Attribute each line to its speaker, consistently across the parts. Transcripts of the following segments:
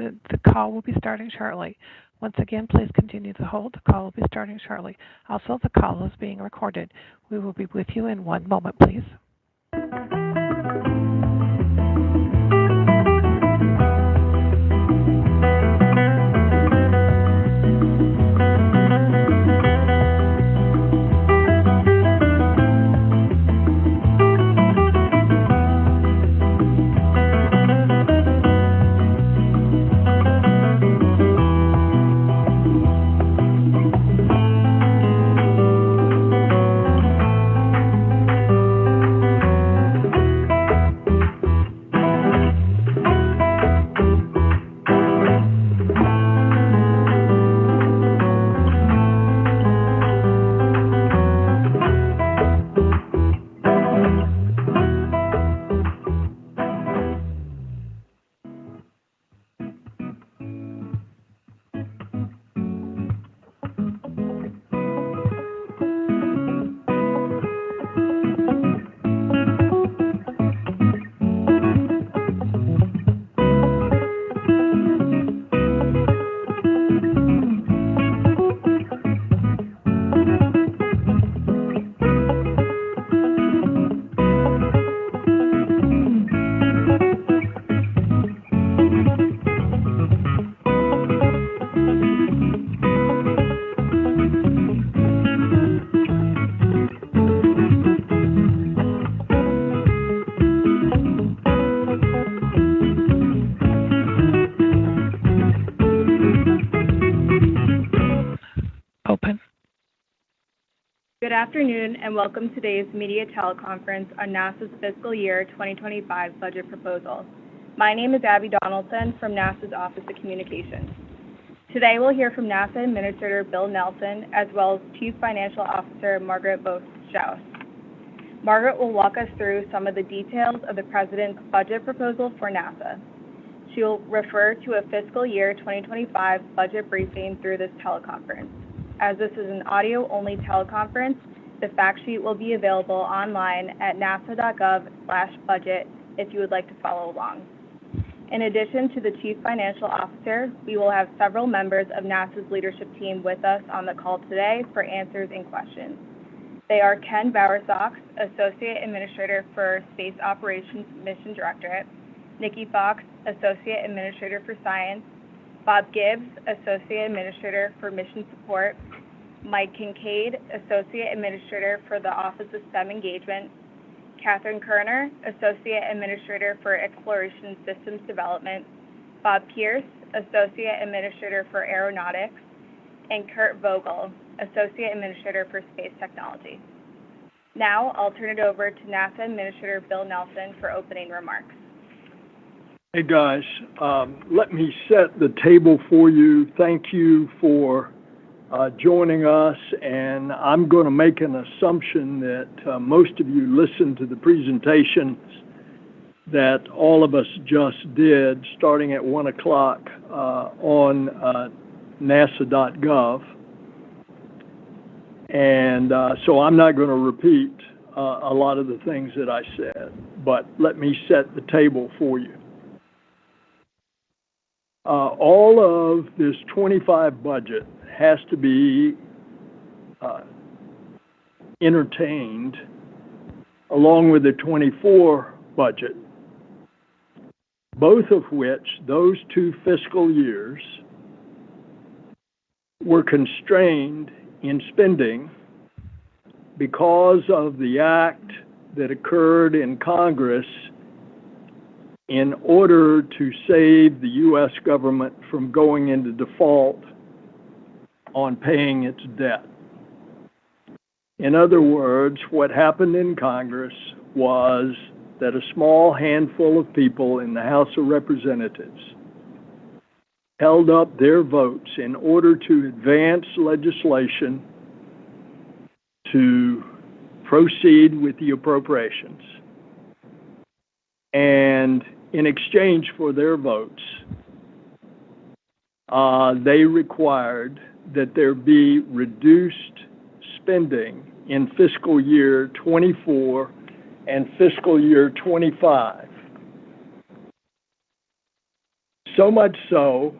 Speaker 1: The call will be starting shortly. Once again, please continue to hold. The call will be starting shortly. Also, the call is being recorded. We will be with you in one moment, please.
Speaker 2: Good afternoon and welcome to today's media teleconference on NASA's fiscal year 2025 budget proposal. My name is Abby Donaldson from NASA's Office of Communications. Today we'll hear from NASA Administrator Bill Nelson as well as Chief Financial Officer Margaret Schaus. Margaret will walk us through some of the details of the President's budget proposal for NASA. She will refer to a fiscal year 2025 budget briefing through this teleconference. As this is an audio-only teleconference, the fact sheet will be available online at nasa.gov/budget if you would like to follow along. In addition to the Chief Financial Officer, we will have several members of NASA's leadership team with us on the call today for answers and questions. They are Ken Bowersox, Associate Administrator for Space Operations Mission Directorate, Nikki Fox, Associate Administrator for Science, Bob Gibbs, Associate Administrator for Mission Support, Mike Kincaid, Associate Administrator for the Office of STEM Engagement, Catherine Kerner, Associate Administrator for Exploration Systems Development, Bob Pierce, Associate Administrator for Aeronautics, and Kurt Vogel, Associate Administrator for Space Technology. Now, I'll turn it over to NASA Administrator Bill Nelson for opening remarks.
Speaker 3: Hey guys, let me set the table for you. Thank you for joining us, and I'm going to make an assumption that most of you listened to the presentations that all of us just did starting at 1 o'clock on nasa.gov. And so I'm not going to repeat a lot of the things that I said, but let me set the table for you. All of this 25 budget has to be entertained along with the 24 budget, both of which, those two fiscal years, were constrained in spending because of the act that occurred in Congress in order to save the U.S. government from going into default on paying its debt. In other words, what happened in Congress was that a small handful of people in the House of Representatives held up their votes in order to advance legislation to proceed with the appropriations. And in exchange for their votes, they required that there be reduced spending in fiscal year 24 and fiscal year 25. So much so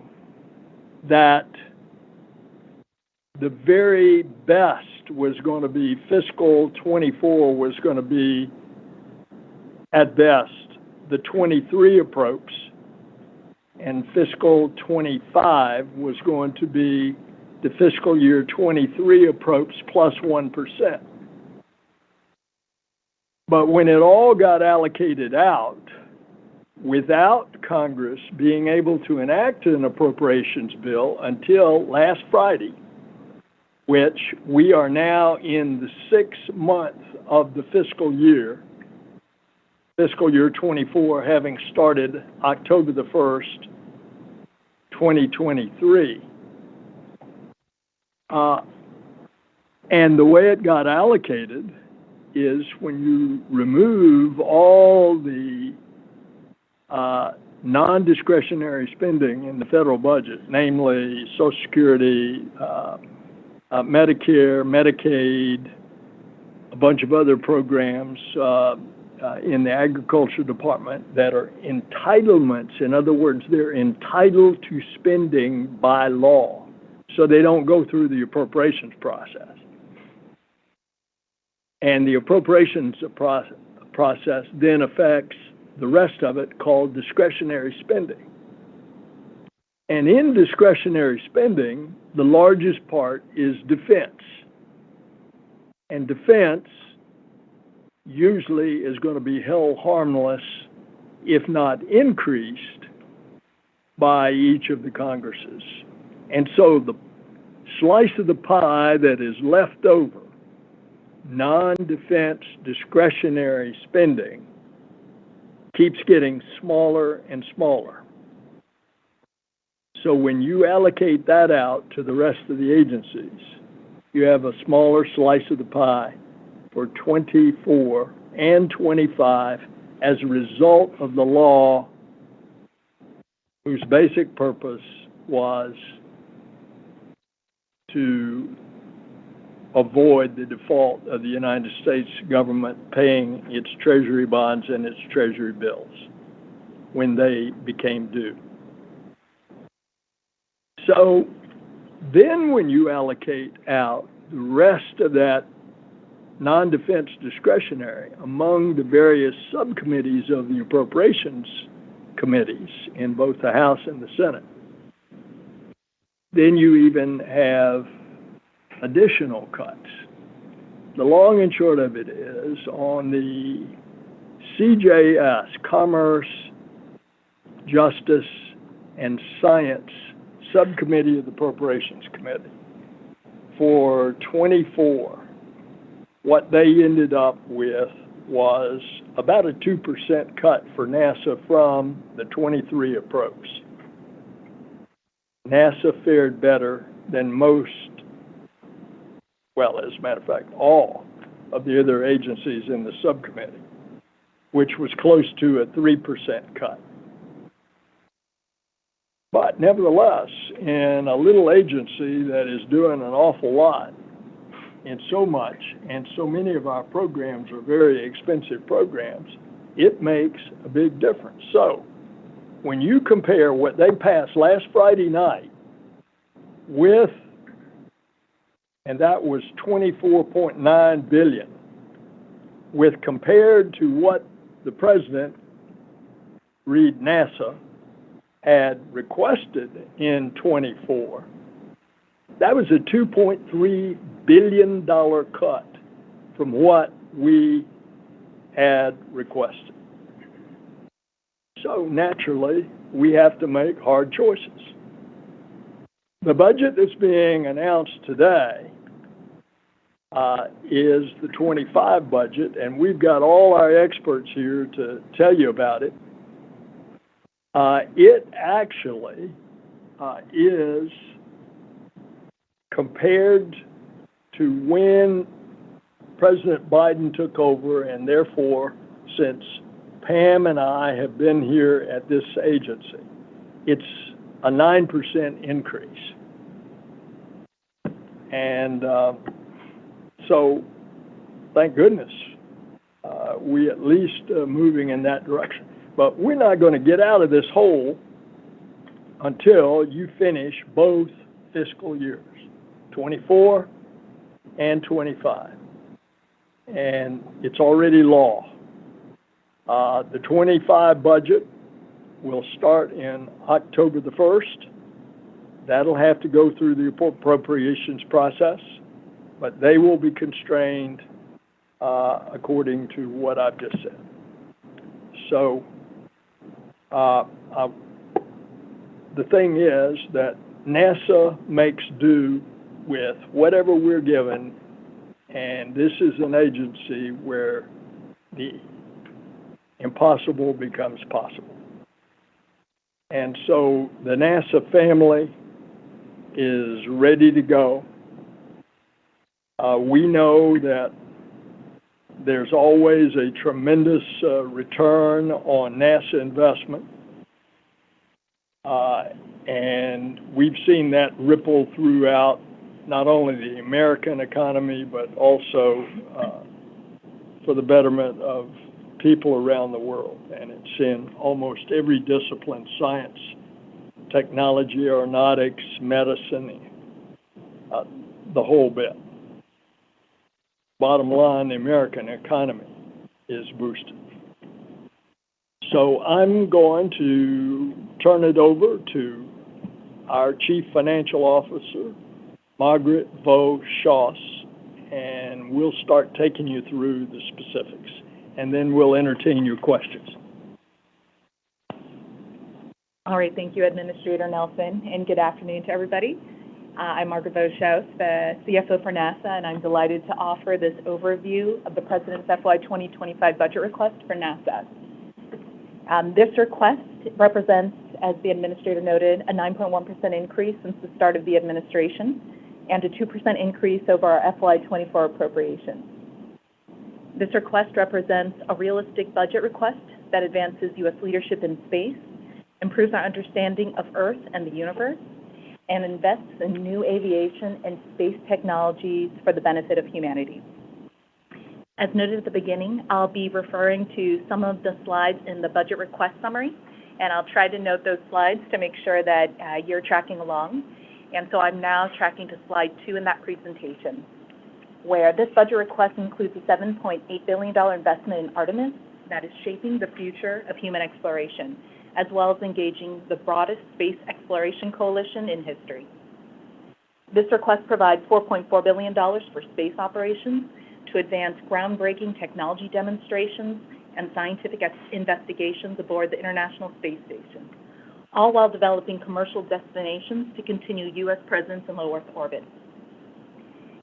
Speaker 3: that the very best was going to be fiscal 24 was going to be, at best, the 23 approach, and fiscal 25 was going to be the fiscal year 23 approach plus 1%. But when it all got allocated out, without Congress being able to enact an appropriations bill until last Friday, which we are now in the 6th month of the fiscal year 24 having started October the 1st, 2023. And the way it got allocated is when you remove all the non-discretionary spending in the federal budget, namely Social Security, Medicare, Medicaid, a bunch of other programs in the Agriculture Department that are entitlements. In other words, they're entitled to spending by law, so they don't go through the appropriations process. And the appropriations process then affects the rest of it, called discretionary spending. And in discretionary spending, the largest part is defense. And defense usually is going to be held harmless, if not increased, by each of the Congresses. And so the slice of the pie that is left over, non-defense discretionary spending, keeps getting smaller and smaller. So when you allocate that out to the rest of the agencies, you have a smaller slice of the pie for 24 and 25 as a result of the law whose basic purpose was to avoid the default of the United States government paying its treasury bonds and its treasury bills when they became due. So then when you allocate out the rest of that non-defense discretionary among the various subcommittees of the appropriations committees in both the House and the Senate, then you even have additional cuts. The long and short of it is, on the CJS, Commerce, Justice, and Science subcommittee of the Appropriations Committee, for 24, what they ended up with was about a 2% cut for NASA from the 23 approach. NASA fared better than most, well, as a matter of fact, all of the other agencies in the subcommittee, which was close to a 3% cut. But nevertheless, in a little agency that is doing an awful lot and so much, and so many of our programs are very expensive programs, it makes a big difference. So when you compare what they passed last Friday night with, and that was $24.9 billion, with compared to what the president, read NASA, had requested in 24, that was a $2.3 billion cut from what we had requested. So naturally, we have to make hard choices. The budget that's being announced today is the 25 budget, and we've got all our experts here to tell you about it. It actually is, compared to when President Biden took over, and therefore since Pam and I have been here at this agency, it's a 9% increase. And so, thank goodness, we at least moving in that direction. But we're not going to get out of this hole until you finish both fiscal years, 24 and 25. And it's already law. The 25 budget will start in October the 1st. That'll have to go through the appropriations process, but they will be constrained according to what I've just said. So the thing is that NASA makes do with whatever we're given, and this is an agency where the impossible becomes possible. And so the NASA family is ready to go. We know that there's always a tremendous return on NASA investment. And we've seen that ripple throughout not only the American economy, but also for the betterment of people around the world. And it's in almost every discipline: science, technology, aeronautics, medicine, the whole bit. Bottom line, the American economy is boosted. So I'm going to turn it over to our Chief Financial Officer, Margaret Schaus, and we'll start taking you through the specifics, and then we'll entertain your questions.
Speaker 4: All right, thank you, Administrator Nelson, and good afternoon to everybody. I'm Margaret Schaus, the CFO for NASA, and I'm delighted to offer this overview of the President's FY 2025 budget request for NASA. This request represents, as the Administrator noted, a 9.1% increase since the start of the administration and a 2% increase over our FY 24 appropriations. This request represents a realistic budget request that advances U.S. leadership in space, improves our understanding of Earth and the universe, and invests in new aviation and space technologies for the benefit of humanity. As noted at the beginning, I'll be referring to some of the slides in the budget request summary, and I'll try to note those slides to make sure that you're tracking along. And so I'm now tracking to slide 2 in that presentation, where this budget request includes a $7.8 billion investment in Artemis that is shaping the future of human exploration, as well as engaging the broadest space exploration coalition in history. This request provides $4.4 billion for space operations to advance groundbreaking technology demonstrations and scientific investigations aboard the International Space Station, all while developing commercial destinations to continue U.S. presence in low Earth orbit.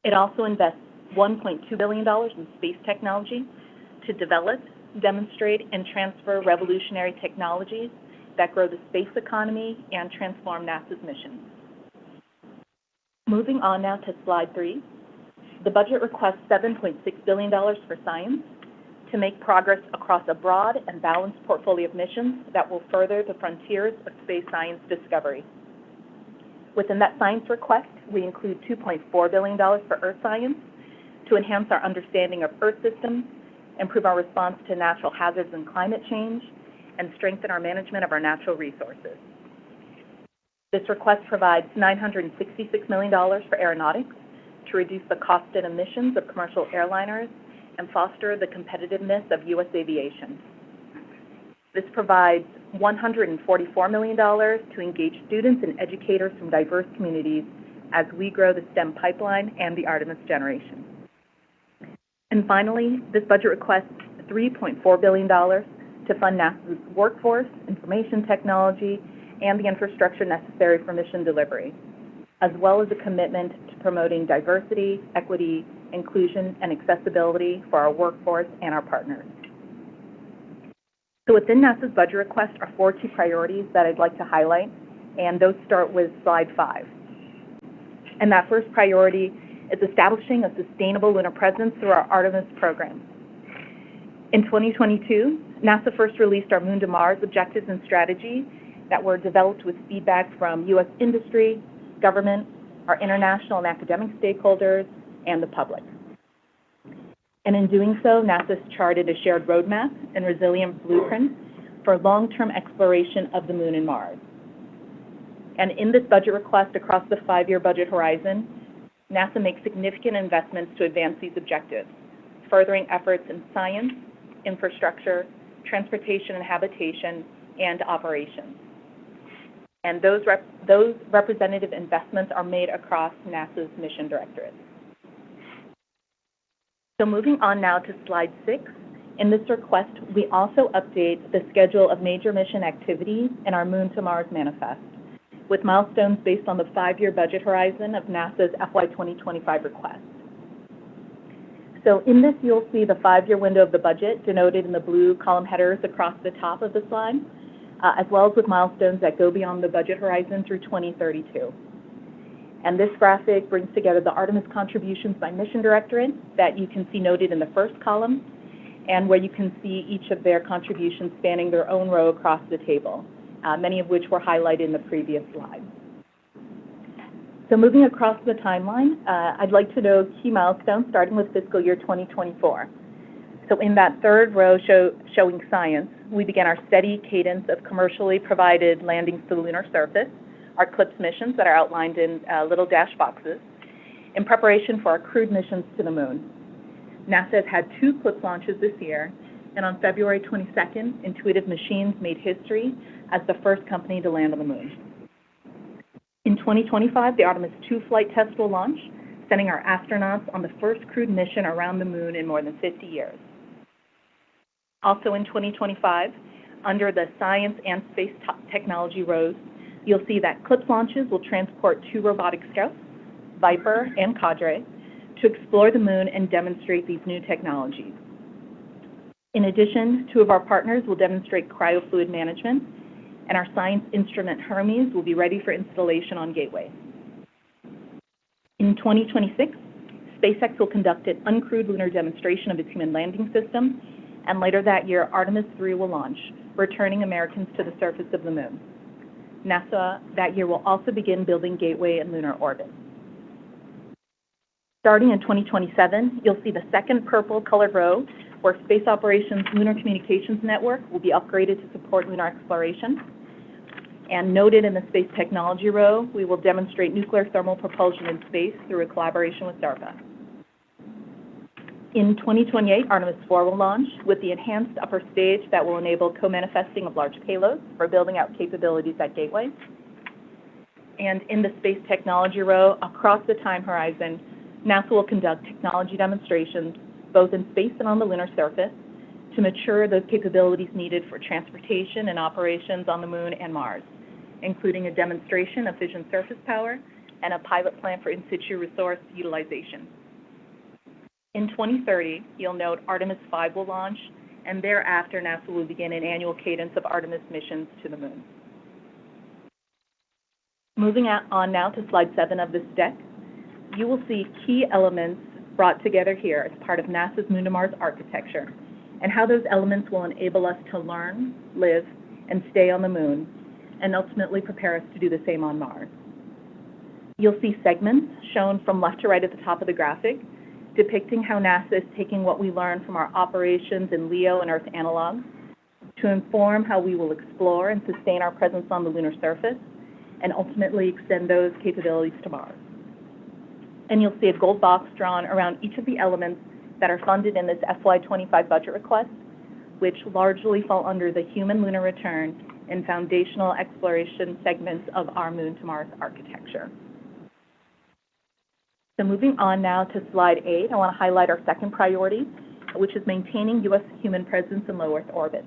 Speaker 4: It also invests $1.2 billion in space technology to develop, demonstrate, and transfer revolutionary technologies that grow the space economy and transform NASA's mission. Moving on now to slide 3. The budget requests $7.6 billion for science to make progress across a broad and balanced portfolio of missions that will further the frontiers of space science discovery. Within that science request, we include $2.4 billion for Earth science to enhance our understanding of Earth systems, improve our response to natural hazards and climate change, and strengthen our management of our natural resources. This request provides $966 million for aeronautics to reduce the cost and emissions of commercial airliners and foster the competitiveness of U.S. aviation. This provides $144 million to engage students and educators from diverse communities as we grow the STEM pipeline and the Artemis generation. And finally, this budget requests $3.4 billion to fund NASA's workforce, information technology, and the infrastructure necessary for mission delivery, as well as a commitment to promoting diversity, equity, inclusion, and accessibility for our workforce and our partners. So within NASA's budget request are 4 key priorities that I'd like to highlight, and those start with slide 5. And that first priority is establishing a sustainable lunar presence through our Artemis program. In 2022, NASA first released our Moon to Mars objectives and strategy that were developed with feedback from U.S. industry, government, our international and academic stakeholders, and the public. And in doing so, NASA's charted a shared roadmap and resilient blueprint for long-term exploration of the Moon and Mars. And in this budget request across the 5-year budget horizon, NASA makes significant investments to advance these objectives, furthering efforts in science, infrastructure, transportation and habitation, and operations. And those representative investments are made across NASA's mission directorates. So moving on now to slide 6. In this request, we also update the schedule of major mission activities in our Moon to Mars manifest, with milestones based on the 5-year budget horizon of NASA's FY 2025 request. So in this, you'll see the 5-year window of the budget denoted in the blue column headers across the top of the slide, as well as with milestones that go beyond the budget horizon through 2032. And this graphic brings together the Artemis contributions by mission directorate that you can see noted in the first column, and where you can see each of their contributions spanning their own row across the table, many of which were highlighted in the previous slide. So moving across the timeline, I'd like to know key milestones starting with fiscal year 2024. So in that third row showing science, we began our steady cadence of commercially provided landings to the lunar surface, our CLIPS missions that are outlined in little dash boxes, in preparation for our crewed missions to the moon. NASA has had 2 CLIPS launches this year, and on February 22nd, Intuitive Machines made history as the first company to land on the moon. In 2025, the Artemis 2 flight test will launch, sending our astronauts on the first crewed mission around the moon in more than 50 years. Also in 2025, under the science and space technology rows, you'll see that CLIPS launches will transport 2 robotic Schaus, Viper, and Cadre, to explore the moon and demonstrate these new technologies. In addition, 2 of our partners will demonstrate cryofluid management, and our science instrument Hermes will be ready for installation on Gateway. In 2026, SpaceX will conduct an uncrewed lunar demonstration of its human landing system, and later that year, Artemis 3 will launch, returning Americans to the surface of the moon. NASA that year will also begin building Gateway and lunar orbit. Starting in 2027, you'll see the second purple colored row where Space Operations Lunar Communications Network will be upgraded to support lunar exploration. And noted in the space technology row, we will demonstrate nuclear thermal propulsion in space through a collaboration with DARPA. In 2028, Artemis 4 will launch with the enhanced upper stage that will enable co-manifesting of large payloads for building out capabilities at Gateway. And in the space technology row, across the time horizon, NASA will conduct technology demonstrations both in space and on the lunar surface to mature those capabilities needed for transportation and operations on the moon and Mars, including a demonstration of fission surface power and a pilot plan for in-situ resource utilization. In 2030, you'll note Artemis 5 will launch, and thereafter NASA will begin an annual cadence of Artemis missions to the moon. Moving on now to slide 7 of this deck, you will see key elements brought together here as part of NASA's Moon to Mars architecture, and how those elements will enable us to learn, live, and stay on the moon, and ultimately prepare us to do the same on Mars. You'll see segments shown from left to right at the top of the graphic, depicting how NASA is taking what we learn from our operations in LEO and Earth analog to inform how we will explore and sustain our presence on the lunar surface, and ultimately extend those capabilities to Mars. And you'll see a gold box drawn around each of the elements that are funded in this FY 25 budget request, which largely fall under the human lunar return and foundational exploration segments of our Moon to Mars architecture. So moving on now to slide 8, I want to highlight our second priority, which is maintaining U.S. human presence in low Earth orbit.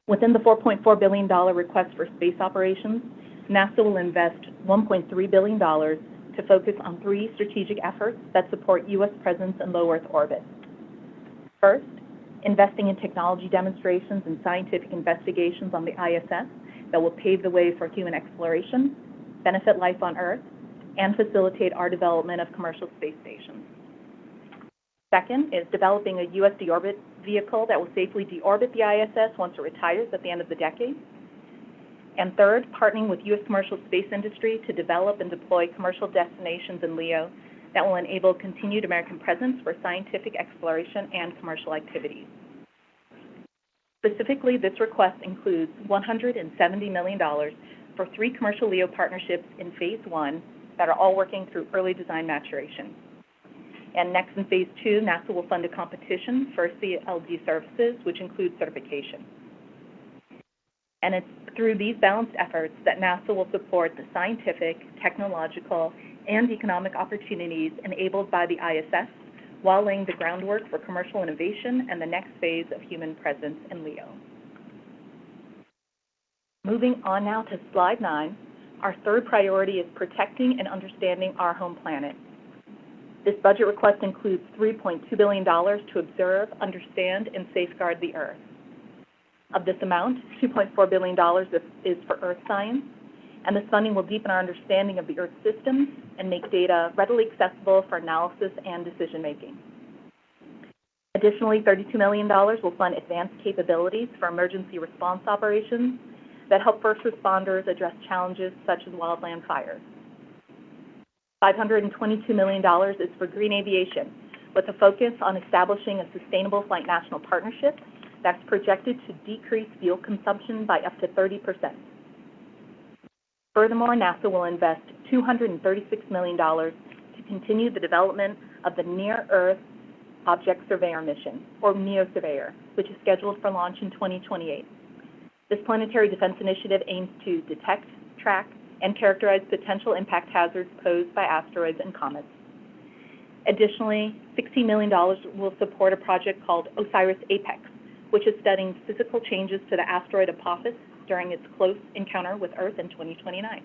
Speaker 4: Within the $4.4 billion request for space operations, NASA will invest $1.3 billion to focus on 3 strategic efforts that support U.S. presence in low Earth orbit. First, investing in technology demonstrations and scientific investigations on the ISS that will pave the way for human exploration, benefit life on Earth, and facilitate our development of commercial space stations. Second is developing a U.S. deorbit vehicle that will safely deorbit the ISS once it retires at the end of the decade. And third, partnering with U.S. commercial space industry to develop and deploy commercial destinations in LEO that will enable continued American presence for scientific exploration and commercial activities. Specifically, this request includes $170 million for 3 commercial LEO partnerships in Phase 1 that are all working through early design maturation. And next in Phase 2, NASA will fund a competition for CLD services, which includes certification. And it's through these balanced efforts that NASA will support the scientific, technological, and economic opportunities enabled by the ISS while laying the groundwork for commercial innovation and the next phase of human presence in LEO. Moving on now to slide 9, our third priority is protecting and understanding our home planet. This budget request includes $3.2 billion to observe, understand, and safeguard the Earth. Of this amount, $2.4 billion is for Earth science, and this funding will deepen our understanding of the Earth systems and make data readily accessible for analysis and decision-making. Additionally, $32 million will fund advanced capabilities for emergency response operations that help first responders address challenges such as wildland fires. $522 million is for green aviation, with a focus on establishing a sustainable flight national partnership that's projected to decrease fuel consumption by up to 30%. Furthermore, NASA will invest $236 million to continue the development of the Near-Earth Object Surveyor mission, or NEO-Surveyor, which is scheduled for launch in 2028. This planetary defense initiative aims to detect, track, and characterize potential impact hazards posed by asteroids and comets. Additionally, $16 million will support a project called OSIRIS-APEX, which is studying physical changes to the asteroid Apophis during its close encounter with Earth in 2029.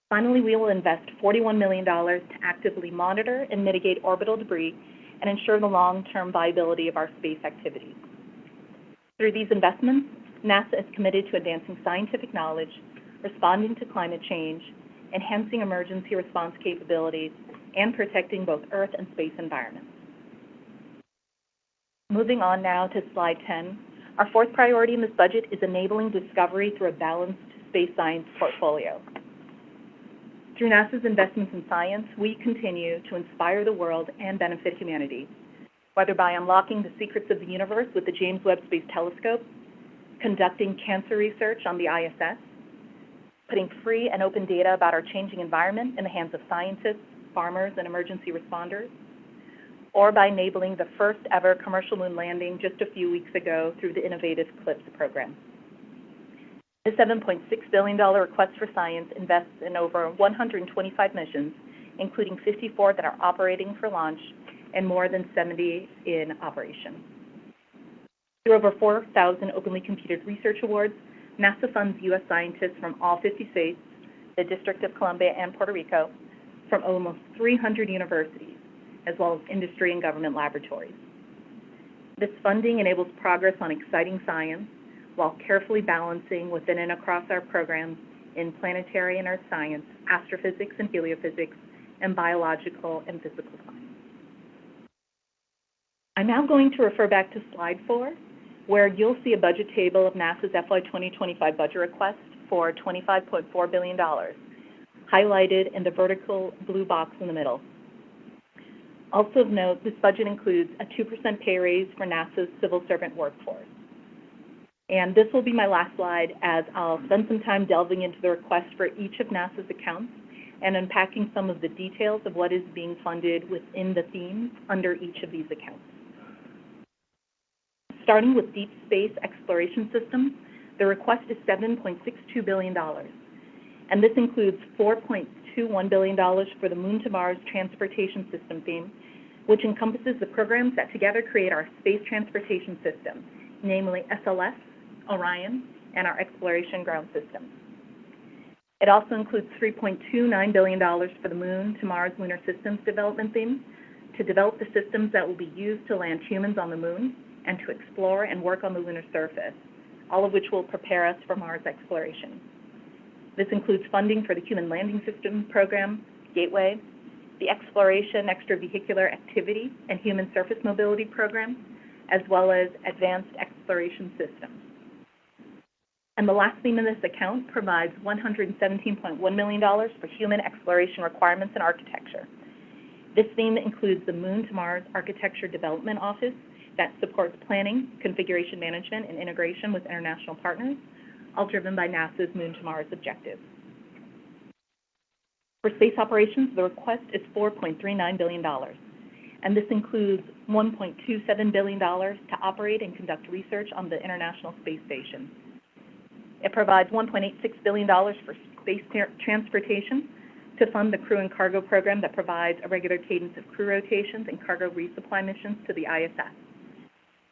Speaker 4: Finally, we will invest $41 million to actively monitor and mitigate orbital debris and ensure the long-term viability of our space activities. Through these investments, NASA is committed to advancing scientific knowledge, responding to climate change, enhancing emergency response capabilities, and protecting both Earth and space environments. Moving on now to slide 10, our fourth priority in this budget is enabling discovery through a balanced space science portfolio. Through NASA's investments in science, we continue to inspire the world and benefit humanity, whether by unlocking the secrets of the universe with the James Webb Space Telescope, conducting cancer research on the ISS, putting free and open data about our changing environment in the hands of scientists, farmers, and emergency responders, or by enabling the first ever commercial moon landing just a few weeks ago through the innovative CLIPS program. The $7.6 billion request for science invests in over 125 missions, including 54 that are operating for launch and more than 70 in operation. Through over 4,000 openly competed research awards, NASA funds U.S. scientists from all 50 states, the District of Columbia, and Puerto Rico, from almost 300 universities, as well as industry and government laboratories. This funding enables progress on exciting science while carefully balancing within and across our programs in planetary and earth science, astrophysics and heliophysics, and biological and physical science. I'm now going to refer back to slide 4, where you'll see a budget table of NASA's FY 2025 budget request for $25.4 billion, highlighted in the vertical blue box in the middle. Also of note, this budget includes a 2% pay raise for NASA's civil servant workforce. And this will be my last slide, as I'll spend some time delving into the request for each of NASA's accounts and unpacking some of the details of what is being funded within the themes under each of these accounts. Starting with Deep Space Exploration Systems, the request is $7.62 billion, and this includes $4.21 billion for the Moon to Mars Transportation System theme, which encompasses the programs that together create our space transportation system, namely SLS, Orion, and our Exploration Ground System. It also includes $3.29 billion for the Moon to Mars Lunar Systems Development theme, to develop the systems that will be used to land humans on the Moon and to explore and work on the lunar surface, all of which will prepare us for Mars exploration. This includes funding for the Human Landing System Program, Gateway, the Exploration Extravehicular Activity and Human Surface Mobility Program, as well as Advanced Exploration Systems. And the last theme in this account provides $117.1 million for human exploration requirements and architecture. This theme includes the Moon to Mars Architecture Development Office that supports planning, configuration management, and integration with international partners, all driven by NASA's Moon to Mars objectives. For space operations, the request is $4.39 billion, and this includes $1.27 billion to operate and conduct research on the International Space Station. It provides $1.86 billion for space transportation to fund the crew and cargo program that provides a regular cadence of crew rotations and cargo resupply missions to the ISS.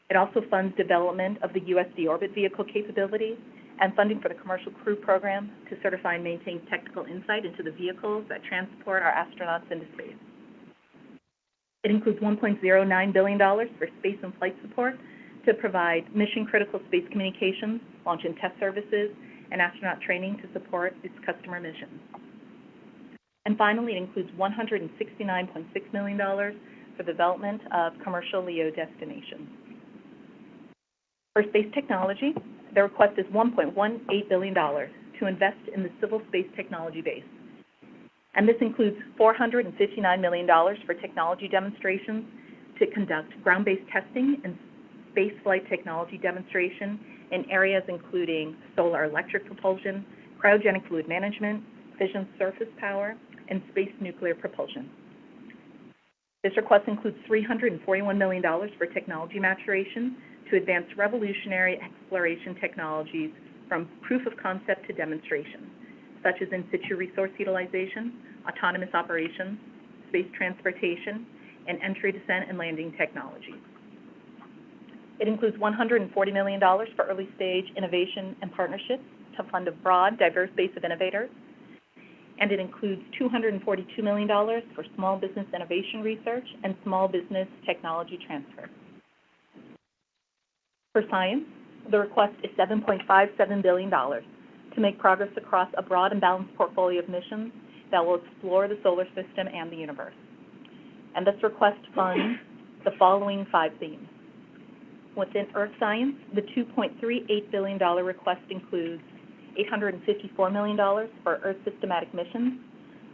Speaker 4: It also funds development of the USD orbit vehicle capability and funding for the commercial crew program to certify and maintain technical insight into the vehicles that transport our astronauts into space. It includes $1.09 billion for space and flight support to provide mission-critical space communications, launch and test services, and astronaut training to support its customer missions. And finally, it includes $169.6 million for the development of commercial LEO destinations. For space technology, the request is $1.18 billion to invest in the civil space technology base. And this includes $459 million for technology demonstrations to conduct ground-based testing and space flight technology demonstration in areas including solar electric propulsion, cryogenic fluid management, fission surface power, and space nuclear propulsion. This request includes $341 million for technology maturation to advance revolutionary exploration technologies from proof of concept to demonstration, such as in situ resource utilization, autonomous operations, space transportation, and entry, descent, and landing technologies. It includes $140 million for early stage innovation and partnerships to fund a broad, diverse base of innovators. And it includes $242 million for small business innovation research and small business technology transfer. For science, the request is $7.57 billion to make progress across a broad and balanced portfolio of missions that will explore the solar system and the universe. And this request funds the following 5 themes. Within Earth science, the $2.38 billion request includes $854 million for Earth systematic missions,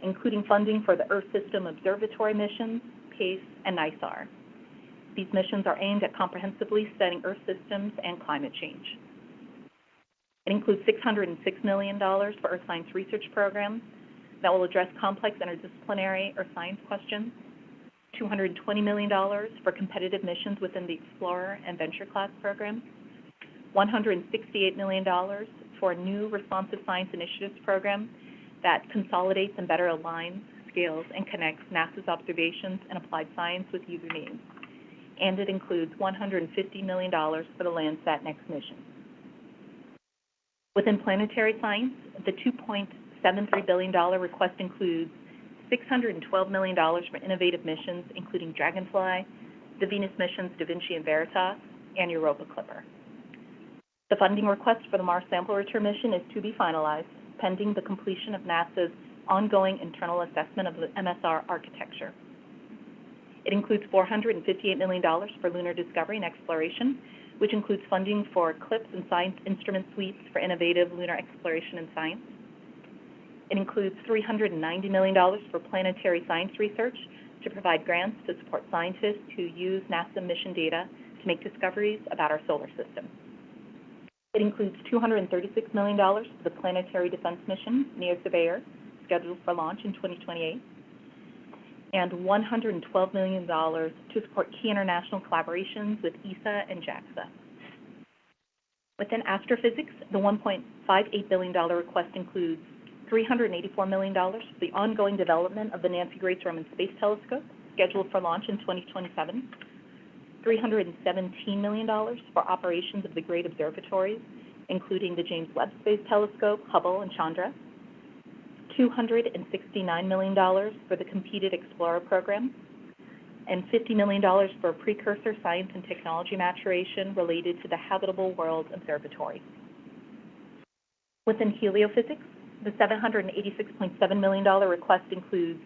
Speaker 4: including funding for the Earth System Observatory missions, PACE, and NISAR. These missions are aimed at comprehensively studying Earth systems and climate change. It includes $606 million for Earth science research programs that will address complex interdisciplinary Earth science questions, $220 million for competitive missions within the Explorer and Venture class programs, $168 million for a new Responsive Science Initiatives program that consolidates and better aligns, scales, and connects NASA's observations and applied science with user needs. And it includes $150 million for the Landsat Next mission. Within planetary science, the $2.73 billion request includes $612 million for innovative missions, including Dragonfly, the Venus missions Da Vinci and Veritas, and Europa Clipper. The funding request for the Mars Sample Return mission is to be finalized, pending the completion of NASA's ongoing internal assessment of the MSR architecture. It includes $458 million for lunar discovery and exploration, which includes funding for CLIPS and science instrument suites for innovative lunar exploration and science. It includes $390 million for planetary science research to provide grants to support scientists who use NASA mission data to make discoveries about our solar system. It includes $236 million for the planetary defense mission, NEO-Surveyor, scheduled for launch in 2028, and $112 million to support key international collaborations with ESA and JAXA. Within astrophysics, the $1.58 billion request includes $384 million for the ongoing development of the Nancy Grace Roman Space Telescope, scheduled for launch in 2027, $317 million for operations of the great observatories, including the James Webb Space Telescope, Hubble, and Chandra, $269 million for the Competed Explorer program, and $50 million for precursor science and technology maturation related to the Habitable World Observatory. Within heliophysics, the $786.7 million request includes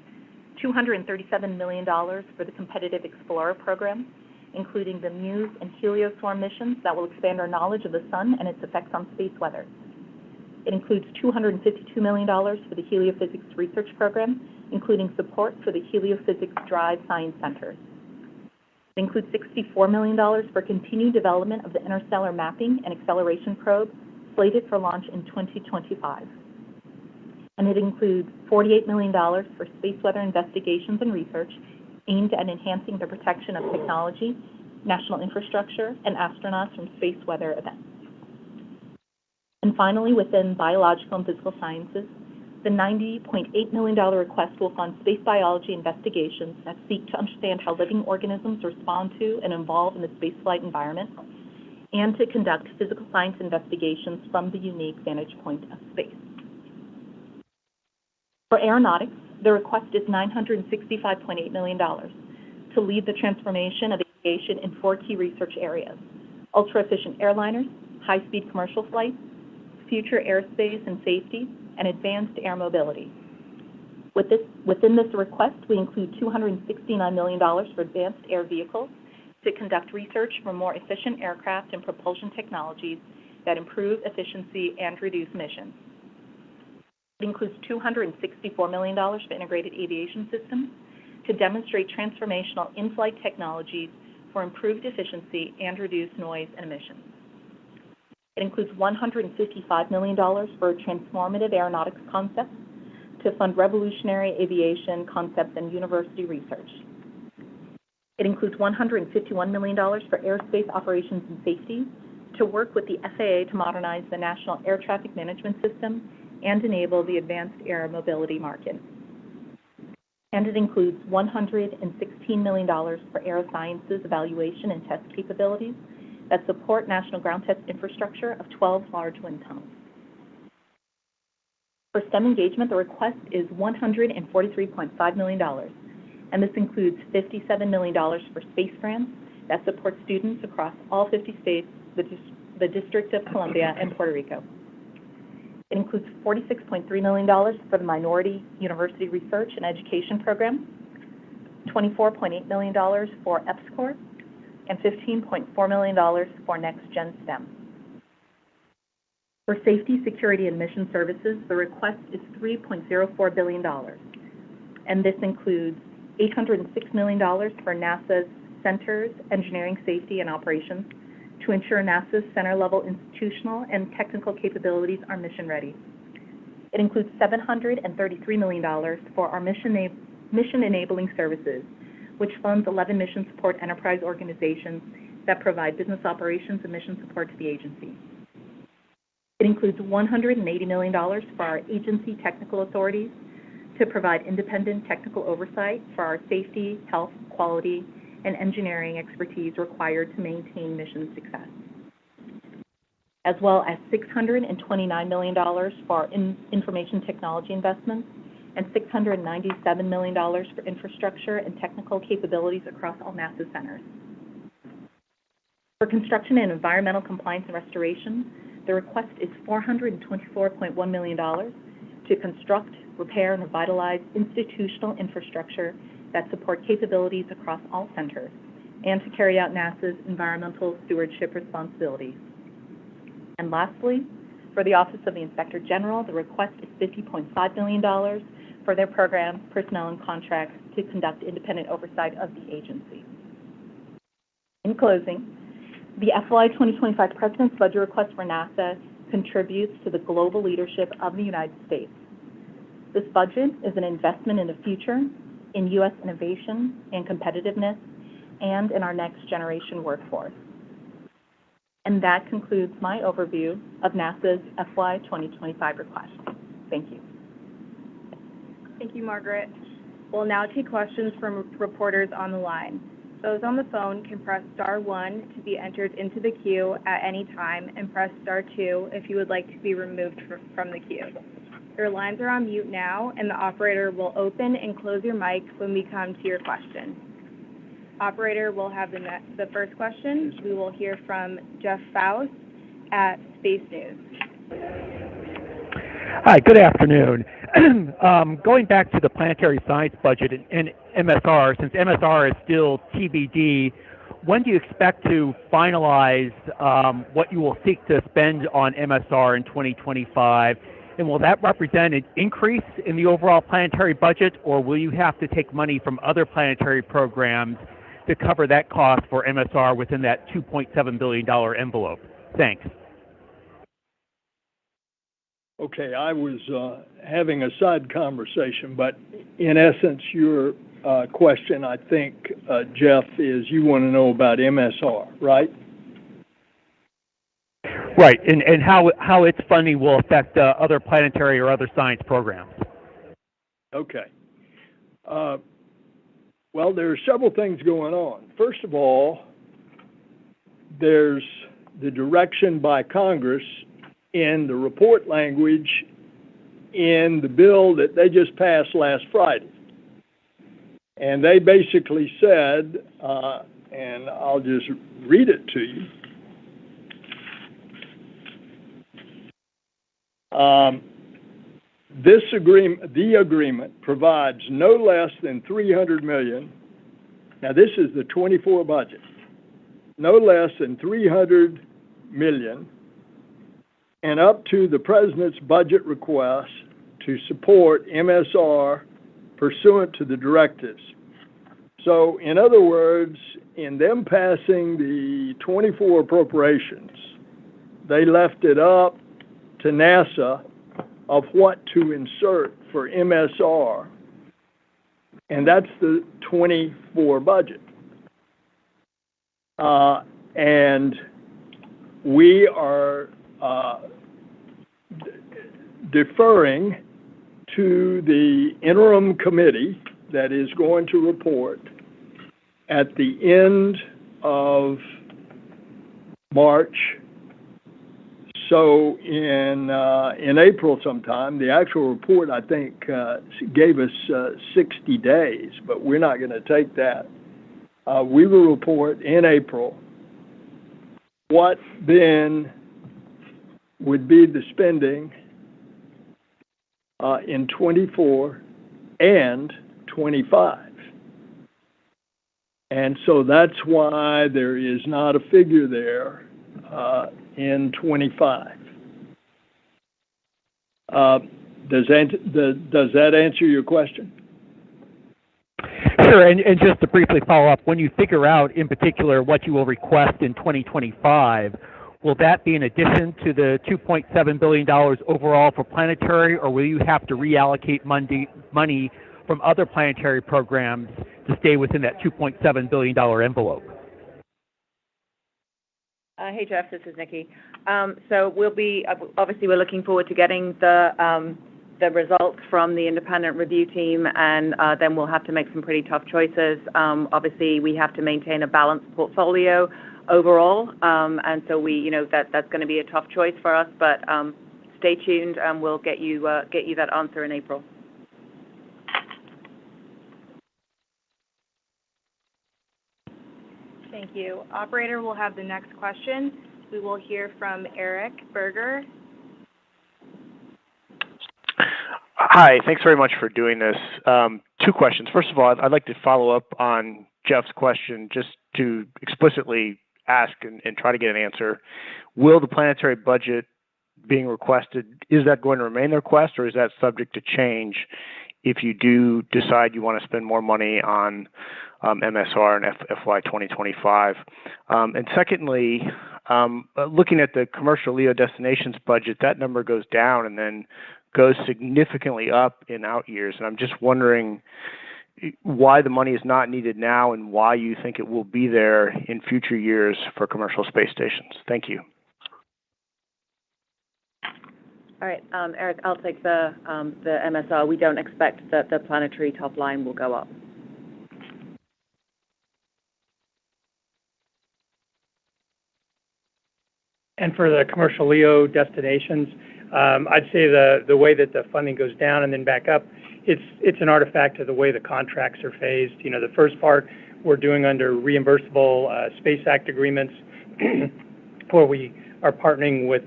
Speaker 4: $237 million for the Competitive Explorer program, including the MUSE and Helioswarm missions that will expand our knowledge of the Sun and its effects on space weather. It includes $252 million for the Heliophysics Research Program, including support for the Heliophysics Drive Science Centers. It includes $64 million for continued development of the Interstellar Mapping and Acceleration Probe slated for launch in 2025. And it includes $48 million for space weather investigations and research aimed at enhancing the protection of technology, national infrastructure, and astronauts from space weather events. And finally, within biological and physical sciences, the $90.8 million request will fund space biology investigations that seek to understand how living organisms respond to and evolve in the spaceflight environment, and to conduct physical science investigations from the unique vantage point of space. For aeronautics, the request is $965.8 million to lead the transformation of aviation in 4 key research areas: ultra-efficient airliners, high-speed commercial flights, future airspace and safety, and advanced air mobility. Within this request, we include $269 million for advanced air vehicles to conduct research for more efficient aircraft and propulsion technologies that improve efficiency and reduce emissions. It includes $264 million for integrated aviation systems to demonstrate transformational in-flight technologies for improved efficiency and reduced noise and emissions. It includes $155 million for transformative aeronautics concepts to fund revolutionary aviation concepts and university research. It includes $151 million for airspace operations and safety to work with the FAA to modernize the National Air Traffic Management System and enable the advanced air mobility market. And it includes $116 million for aerosciences evaluation and test capabilities that support national ground test infrastructure of 12 large wind tunnels. For STEM engagement, the request is $143.5 million, and this includes $57 million for space grants that support students across all 50 states, the District of Columbia, and Puerto Rico. It includes $46.3 million for the Minority University Research and Education Program, $24.8 million for EPSCoR, and $15.4 million for Next Gen STEM. For safety, security, and mission services, the request is $3.04 billion, and this includes $806 million for NASA's Centers, Engineering, Safety, and Operations to ensure NASA's center-level institutional and technical capabilities are mission-ready. It includes $733 million for our mission-enabling services, which funds 11 mission support enterprise organizations that provide business operations and mission support to the agency. It includes $180 million for our agency technical authorities to provide independent technical oversight for our safety, health, quality, and engineering expertise required to maintain mission success, as well as $629 million for information technology investments and $697 million for infrastructure and technical capabilities across all NASA centers. For construction and environmental compliance and restoration, the request is $424.1 million to construct, repair, and revitalize institutional infrastructure that support capabilities across all centers and to carry out NASA's environmental stewardship responsibilities. And lastly, for the Office of the Inspector General, the request is $50.5 million for their programs, personnel, and contracts to conduct independent oversight of the agency. In closing, the FY 2025 President's Budget request for NASA contributes to the global leadership of the United States. This budget is an investment in the future, in U.S. innovation and competitiveness, and in our next generation workforce. And that concludes my overview of NASA's FY 2025 request. Thank you.
Speaker 2: Thank you, Margaret. We'll now take questions from reporters on the line. Those on the phone can press star 1 to be entered into the queue at any time, and press star 2 if you would like to be removed from the queue. Your lines are on mute now, and the operator will open and close your mic when we come to your question. Operator will have the first question. We will hear from Jeff Schaus at Space News.
Speaker 5: Hi, good afternoon. Going back to the planetary science budget and MSR, since MSR is still TBD, when do you expect to finalize what you will seek to spend on MSR in 2025? And will that represent an increase in the overall planetary budget, or will you have to take money from other planetary programs to cover that cost for MSR within that $2.7 billion envelope? Thanks.
Speaker 3: Okay, I was having a side conversation, but in essence, your question, I think, Jeff, is you want to know about MSR, right?
Speaker 5: Right, and how its funding will affect other planetary or other science programs.
Speaker 3: Okay. Well, there are several things going on. First of all, there's the direction by Congress in the report language in the bill that they just passed last Friday. And they basically said, and I'll just read it to you. The agreement provides no less than $300 million. Now, this is the 24 budget. No less than $300 million, and up to the President's budget request to support MSR pursuant to the directives. So, in other words, in them passing the 24 appropriations, they left it up to NASA of what to insert for MSR, and that's the 24 budget. And we are deferring to the interim committee that is going to report at the end of March. So in April sometime, the actual report, I think, gave us 60 days, but we're not going to take that. We will report in April what then would be the spending in 24 and 25. And so that's why there is not a figure there in 25. Does that answer your question?
Speaker 5: Sure, and just to briefly follow up, when you figure out in particular what you will request in 2025, will that be in addition to the $2.7 billion overall for planetary, or will you have to reallocate money from other planetary programs to stay within that $2.7 billion envelope?
Speaker 6: Hey, Jeff, this is Nikki. So we'll be, obviously we're looking forward to getting the results from the independent review team, and then we'll have to make some pretty tough choices. Obviously, we have to maintain a balanced portfolio overall, and so that's going to be a tough choice for us, but stay tuned and we'll get you that answer in April.
Speaker 2: Thank you. Operator will have the next question. We will hear from Eric Berger.
Speaker 7: Hi, thanks very much for doing this. Two questions. First of all, I'd like to follow up on Jeff's question just to explicitly ask and try to get an answer. Will the planetary budget being requested, is that going to remain the request, or is that subject to change if you do decide you want to spend more money on MSR and FY 2025? And secondly, looking at the commercial LEO destinations budget, that number goes down and then goes significantly up in out years. And I'm just wondering why the money is not needed now and why you think it will be there in future years for commercial space stations. Thank you.
Speaker 6: All right, Eric, I'll take the MSR. We don't expect that the planetary top line will go up.
Speaker 8: And for the commercial LEO destinations, I'd say the way that the funding goes down and then back up, it's an artifact of the way the contracts are phased. You know, the first part we're doing under reimbursable Space Act agreements where we are partnering with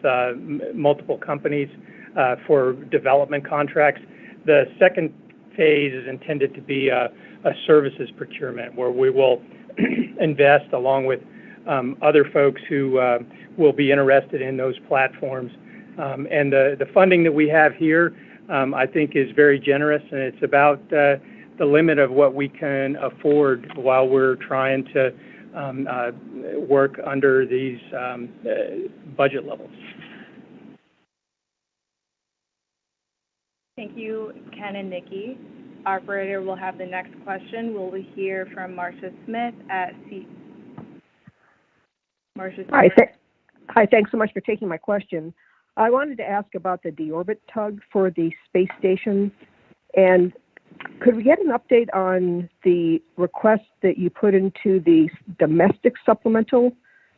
Speaker 8: multiple companies for development contracts. The second phase is intended to be a services procurement where we will invest along with other folks who will be interested in those platforms. And the funding that we have here, I think, is very generous, and it's about the limit of what we can afford while we're trying to work under these budget levels.
Speaker 2: Thank you, Ken and Nikki. Operator will have the next question. We'll hear from Marcia Smith at Marcia
Speaker 9: Hi,
Speaker 2: Smith.
Speaker 9: hi, thanks so much for taking my question. I wanted to ask about the deorbit tug for the space station, and could we get an update on the request that you put into the domestic supplemental?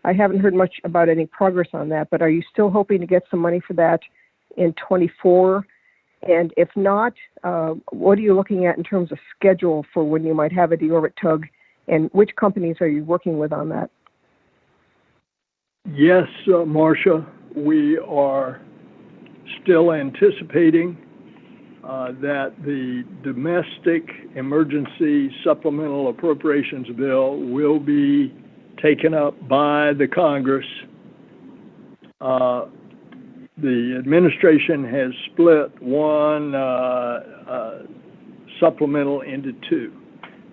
Speaker 9: I haven't heard much about any progress on that, but are you still hoping to get some money for that in 24? And if not, what are you looking at in terms of schedule for when you might have a deorbit tug, and which companies are you working with on that?
Speaker 3: Yes, Marcia, we are still anticipating that the domestic emergency supplemental appropriations bill will be taken up by the Congress. The administration has split one supplemental into two.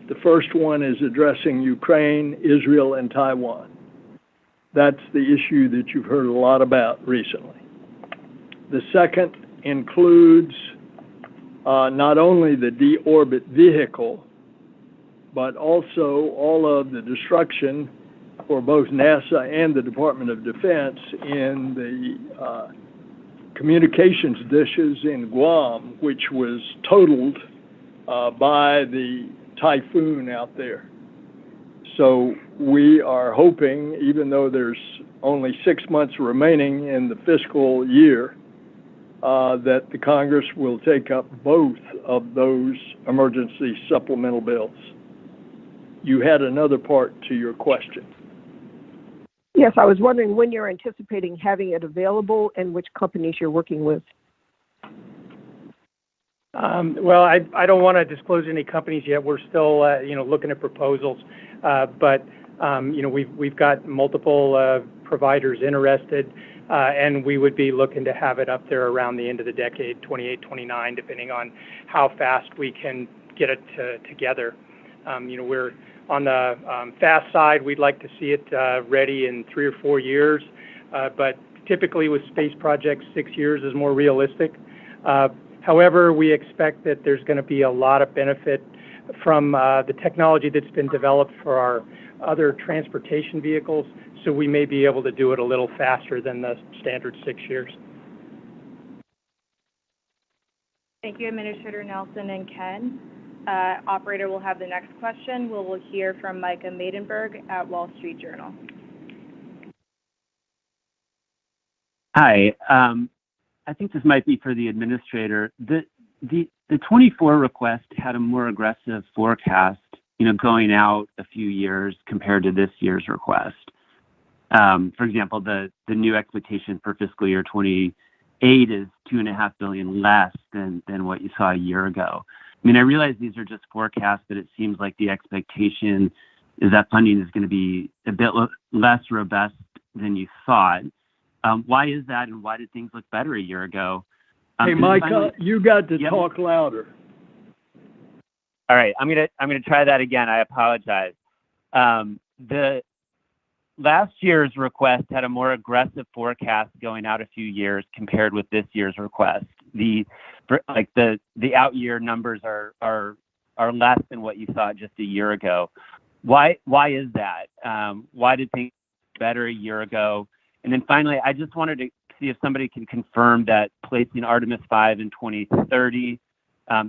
Speaker 3: The first one is addressing Ukraine, Israel, and Taiwan. That's the issue that you've heard a lot about recently. The second includes not only the deorbit vehicle, but also all of the destruction for both NASA and the Department of Defense in the communications dishes in Guam, which was totaled by the typhoon out there. So we are hoping, even though there's only 6 months remaining in the fiscal year, that the Congress will take up both of those emergency supplemental bills. You had another part to your question.
Speaker 9: Yes, I was wondering when you're anticipating having it available and which companies you're working with.
Speaker 8: Well, I don't want to disclose any companies yet. We're still, looking at proposals, but we've got multiple providers interested, and we would be looking to have it up there around the end of the decade, 28, 29, depending on how fast we can get it together. We're on the fast side. We'd like to see it ready in 3 or 4 years, but typically with space projects, 6 years is more realistic. However, we expect that there's going to be a lot of benefit from the technology that's been developed for our other transportation vehicles, so we may be able to do it a little faster than the standard 6 years.
Speaker 2: Thank you, Administrator Nelson and Ken. Operator will have the next question. We'll hear from Micah Maidenberg at Wall Street Journal.
Speaker 10: Hi. I think this might be for the administrator. The 24 request had a more aggressive forecast, going out a few years compared to this year's request. For example, the new expectation for fiscal year 28 is $2.5 billion less than what you saw a year ago. I mean, I realize these are just forecasts, but it seems like the expectation is that funding is going to be a bit less robust than you thought. Why is that, and why did things look better a year ago?
Speaker 3: Hey, Micah, you got to talk louder.
Speaker 10: All right, I'm gonna try that again. I apologize. The last year's request had a more aggressive forecast going out a few years compared with this year's request. The out year numbers are less than what you thought just a year ago. Why is that? Why did things better a year ago? And then finally, I just wanted to see if somebody can confirm that placing Artemis 5 in 2030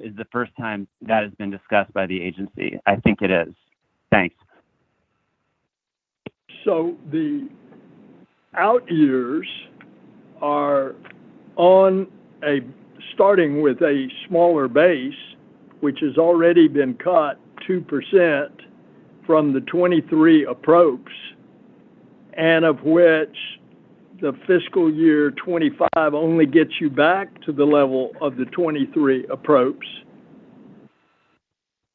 Speaker 10: is the first time that has been discussed by the agency. I think it is. Thanks.
Speaker 3: So the out years are starting with a smaller base, which has already been cut 2% from the 23 approach, and of which the fiscal year 25 only gets you back to the level of the 23 approach.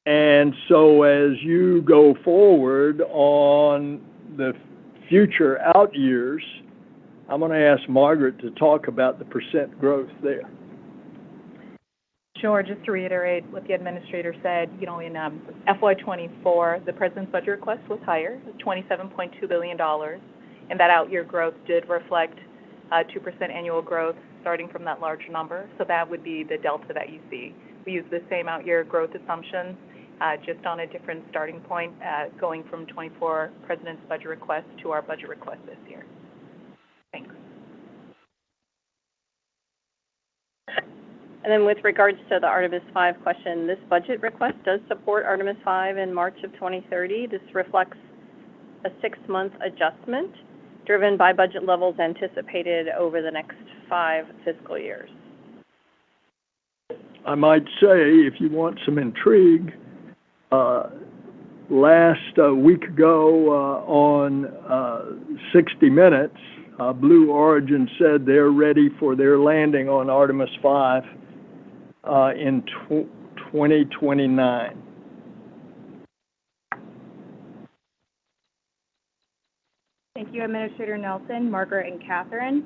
Speaker 3: And so as you go forward on the future out years, I'm going to ask Margaret to talk about the percent growth there.
Speaker 4: Sure. Just to reiterate what the administrator said, in FY24, the president's budget request was higher, $27.2 billion, and that out-year growth did reflect 2% annual growth starting from that large number. So that would be the delta that you see. We use the same out-year growth assumptions, just on a different starting point, going from 24 President's budget request to our budget request this year. Thanks.
Speaker 11: And then with regards to the Artemis 5 question, this budget request does support Artemis 5 in March of 2030. This reflects a 6-month adjustment driven by budget levels anticipated over the next 5 fiscal years.
Speaker 3: I might say, if you want some intrigue, last week ago on 60 Minutes, Blue Origin said they're ready for their landing on Artemis 5 in 2029.
Speaker 2: Thank you, Administrator Nelson, Margaret, and Catherine.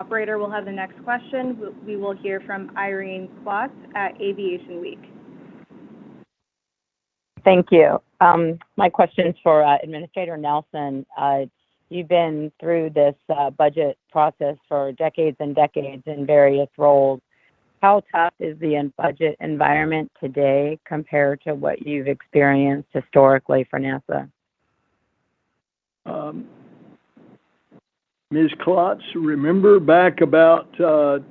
Speaker 2: Operator will have the next question. We will hear from Irene Klotz at Aviation Week.
Speaker 12: Thank you. My question is for Administrator Nelson. You've been through this budget process for decades and decades in various roles. How tough is the budget environment today compared to what you've experienced historically for NASA?
Speaker 3: Ms. Klotz, remember back about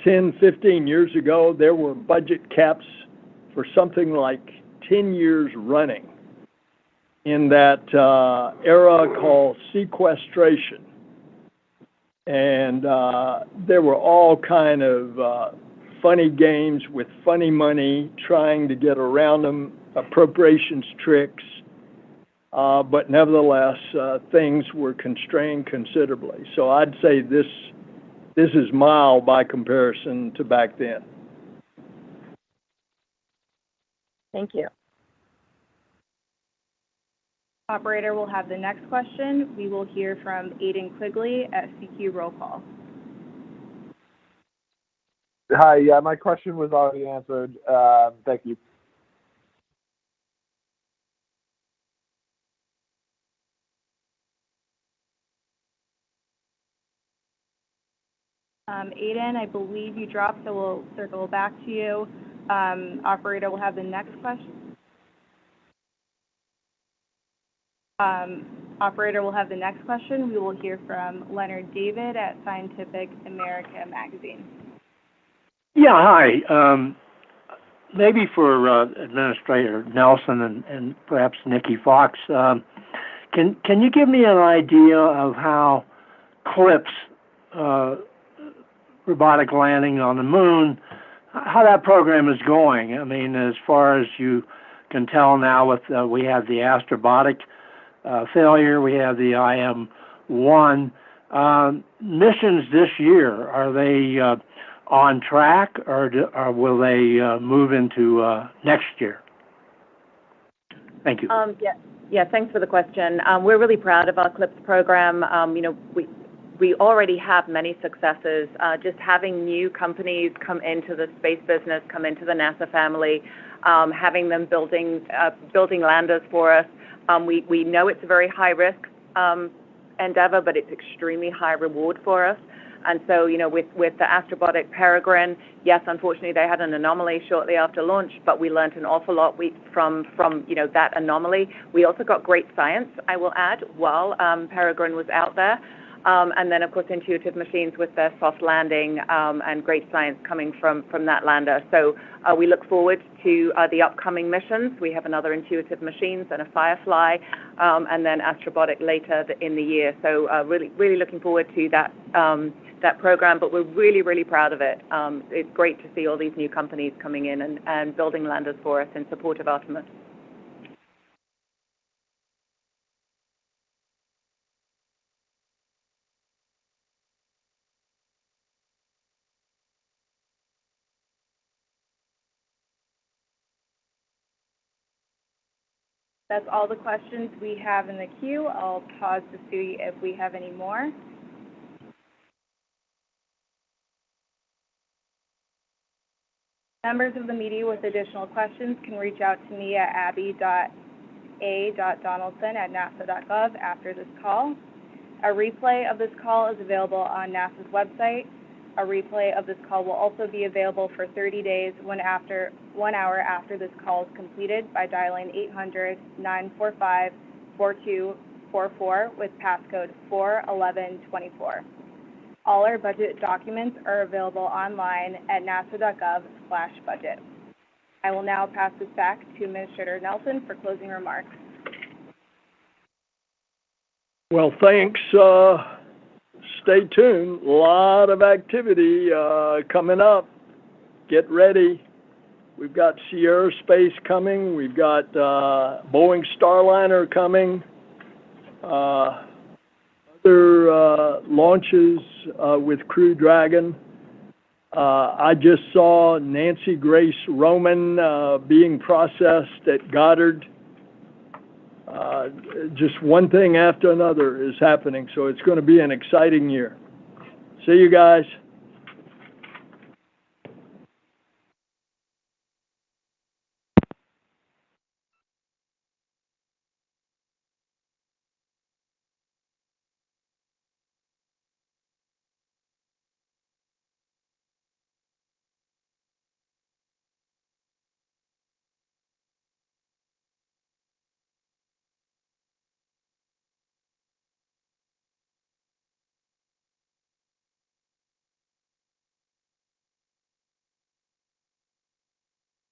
Speaker 3: 10, 15 years ago, there were budget caps for something like 10 years running in that era called sequestration. And there were all kind of funny games with funny money, trying to get around them, appropriations tricks. But nevertheless, things were constrained considerably. So I'd say this is mild by comparison to back then.
Speaker 12: Thank you.
Speaker 2: Operator will have the next question. We will hear from Aiden Quigley at CQ Roll Call.
Speaker 13: Hi, yeah, my question was already answered. Thank you.
Speaker 2: Aiden, I believe you dropped, so we'll circle back to you. Operator will have the next question. Operator will have the next question. We will hear from Leonard David at Scientific America magazine.
Speaker 14: Yeah, hi. Maybe for Administrator Nelson and perhaps Nikki Fox, can you give me an idea of how CLPS, robotic landing on the moon, how that program is going? I mean, as far as you can tell now, with we have the Astrobotic failure, we have the IM-1 missions this year. Are they on track, or will they move into next year? Thank you.
Speaker 6: Yeah, thanks for the question. We're really proud of our CLPS program. We already have many successes. Just having new companies come into the space business, come into the NASA family, having them building landers for us. We know it's a very high risk endeavor, but it's extremely high reward for us. And so, with the Astrobotic Peregrine, yes, unfortunately, they had an anomaly shortly after launch, but we learned an awful lot from that anomaly. We also got great science, I will add, while Peregrine was out there. And then, of course, Intuitive Machines with their soft landing and great science coming from that lander. So we look forward to the upcoming missions. We have another Intuitive Machines and a Firefly, and then Astrobotic later in the year. So really looking forward to that program, but we're really, really proud of it. It's great to see all these new companies coming in and building landers for us in support of Artemis.
Speaker 2: That's all the questions we have in the queue. I'll pause to see if we have any more. Members of the media with additional questions can reach out to me at abby.a.donaldson@nasa.gov after this call. A replay of this call is available on NASA's website. A replay of this call will also be available for 30 days 1 hour after this call is completed by dialing 800-945-4244 with passcode 41124. All our budget documents are available online at nasa.gov/budget. I will now pass this back to Administrator Nelson for closing remarks.
Speaker 3: Well, thanks. Stay tuned. A lot of activity coming up. Get ready. We've got Sierra Space coming. We've got Boeing Starliner coming. Other launches with Crew Dragon. I just saw Nancy Grace Roman being processed at Goddard. Just one thing after another is happening, so it's going to be an exciting year. See you guys.